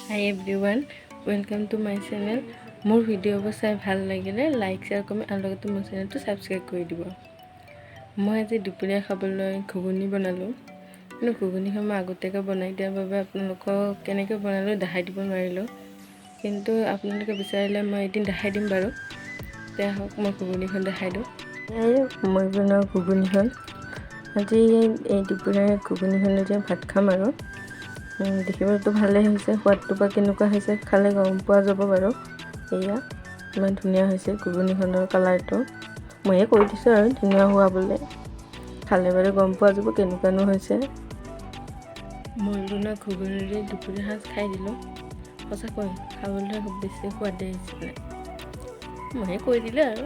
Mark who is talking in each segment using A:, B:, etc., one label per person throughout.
A: Hi everyone, welcome to my channel. মোৰ ভিডিঅ'বোৰ চাই ভাল লাগিলে লাইক শ্বেয়াৰ কমেণ্ট আৰু লগতে মোৰ চেনেলটো ছাবস্ক্ৰাইব কৰি দিব। মই আজি দুপৰীয়া খাবলৈ ঘুগুনি বনালোঁ। কিন্তু ঘুগুনিখন মই আগতীয়াকৈ বনাই দিয়াৰ বাবে আপোনালোকক কেনেকৈ বনালোঁ দেখাই দিব নোৱাৰিলোঁ। কিন্তু আপোনালোকে বিচাৰিলে মই এদিন দেখাই দিম বাৰু। তেতিয়া হওক মই ঘুগুনিখন দেখাই দিওঁ। মই বনোৱা ঘুগুনিখন আজি এই দুপৰীয়া ঘুগুনিখনেৰে ভাত খাম আৰু দেখিবতো ভালেই হৈছে, সোৱাদটো বা কেনেকুৱা হৈছে খালে গম পোৱা যাব বাৰু। এয়া ইমান ধুনীয়া হৈছে ঘুগুনিখনৰ কালাৰটো, ময়ে কৈ দিছোঁ আৰু ধুনীয়া হোৱা বুলি। খালে বাৰু গম পোৱা যাব কেনেকুৱানো হৈছে। মই বনোৱা ঘুগুনিৰে দুপৰীয়া সাঁজ খাই দিলোঁ। সঁচাকৈ খাবলৈ খুব বেছি সোৱাদেই হৈছিলে। ময়ে কৈ দিলোঁ আৰু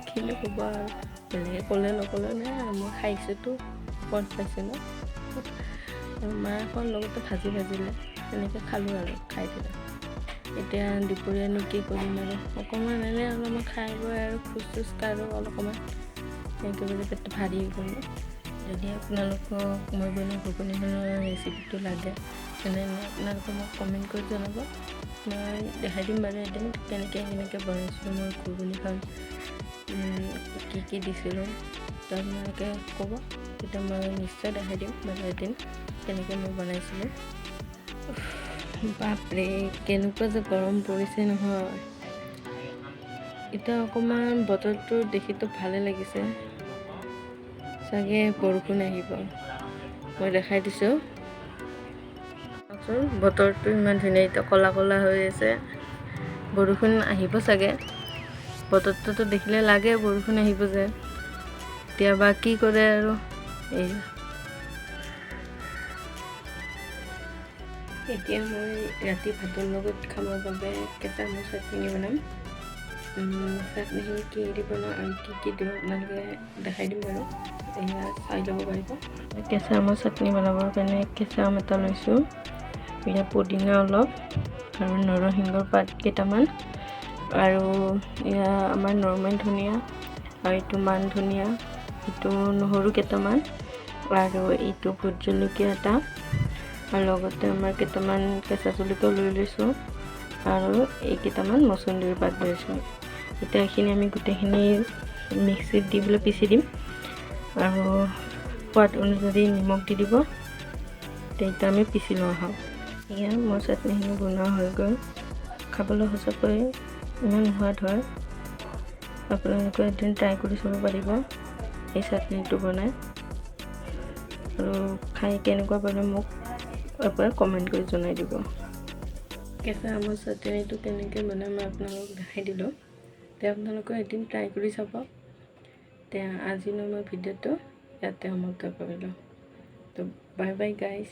A: কিনো ক'ব আৰু, বেলেগে ক'লে নক'লে নাই আৰু মই খাইছোঁতো, সোৱাদ পাইছোঁ ন। আৰু মাখন লগতে ভাজিলে তেনেকৈ খালোঁ আৰু খাই দিলোঁ। এতিয়া দুপৰীয়ানো কি কৰিম আৰু অকণমান এনেই অলপমান খাই বৈ আৰু খোজ চোজ কাঢ়োঁ অলপমান, এনেকৈ বুলি পেটটো ভাৰী হৈ গ'ল। যদি আপোনালোকক মই বনোৱা ঘুগুনিখনৰ ৰেচিপিটো লাগে তেনেহ'লে আপোনালোকে মোক কমেণ্ট কৰি জনাব। মই দেখাই দিম বাৰু এদিন কেনেকৈ বনাইছিলোঁ মই ঘুগুনিখন, কি দিছিলোঁ তো আপোনালোকে ক'ব, তেতিয়া মই নিশ্চয় দেখাই দিম বাৰু এদিন কেনেকৈ মই বনাইছিলোঁ। বাপৰে কেনেকুৱা যে গৰম পৰিছে নহয়। এতিয়া অকণমান বতৰটো দেখিতো ভালে লাগিছে, চাগে বৰষুণ আহিব। মই দেখাই দিছোঁ বতৰটো ইমান ধুনীয়া, এতিয়া ক'লা হৈ আছে, বৰষুণ আহিব চাগে। বতৰটোতো দেখিলে লাগে বৰষুণ আহিব যে, এতিয়া বা কি কৰে আৰু। এতিয়া মই ৰাতি ভাতৰ লগত খাবৰ বাবে কেঁচা আমৰ চাটনি বনাম। চাটনিখিনি কি দি বনাওঁ আৰু কি দিওঁ আপোনালোকে দেখাই দিম বাৰু, এয়া চাই ল'ব পাৰিব। কেঁচা আমৰ চাটনি বনাবৰ কাৰণে কেঁচা আম এটা লৈছোঁ, এয়া পুদিনা অলপ আৰু নৰসিংহৰ পাত কেইটামান, আৰু এয়া আমাৰ নৰ্মেল ধনিয়া, আৰু এইটো মান ধনিয়া, এইটো নহৰু কেইটামান, আৰু এইটো ভোট জলকীয়া এটা, আৰু লগতে আমাৰ কেইটামান কেঁচা জলকীয়া লৈ লৈছোঁ, আৰু এই কেইটামান মচন্দৰী পাত লৈছোঁ। এতিয়া এইখিনি আমি গোটেইখিনি মিক্সিত দি পেলাই পিচি দিম, আৰু সোৱাদ অনুযায়ী নিমখ দি দিব। তেতিয়া আমি পিচি লোৱা হয়। এয়া মোৰ চাটনিখিনি বনোৱা হৈ গ'ল। খাবলৈ সঁচাকৈ ইমান সোৱাদ হয়, আপোনালোকে এদিন ট্ৰাই কৰি চাব পাৰিব এই চাটনিটো বনাই, আৰু খাই কেনেকুৱা পালে মোক এবাৰ কমেণ্ট কৰি জনাই দিব। কেঁচা আমৰ চাটনিটো কেনেকৈ বনাই মই আপোনালোকক দেখাই দিলোঁ, এতিয়া আপোনালোকে এদিন ট্ৰাই কৰি চাব। এতিয়া আজিনো মই ভিডিঅ'টো ইয়াতে সমাপ্ত কৰিলোঁ। তো বাই বাই গাইজ।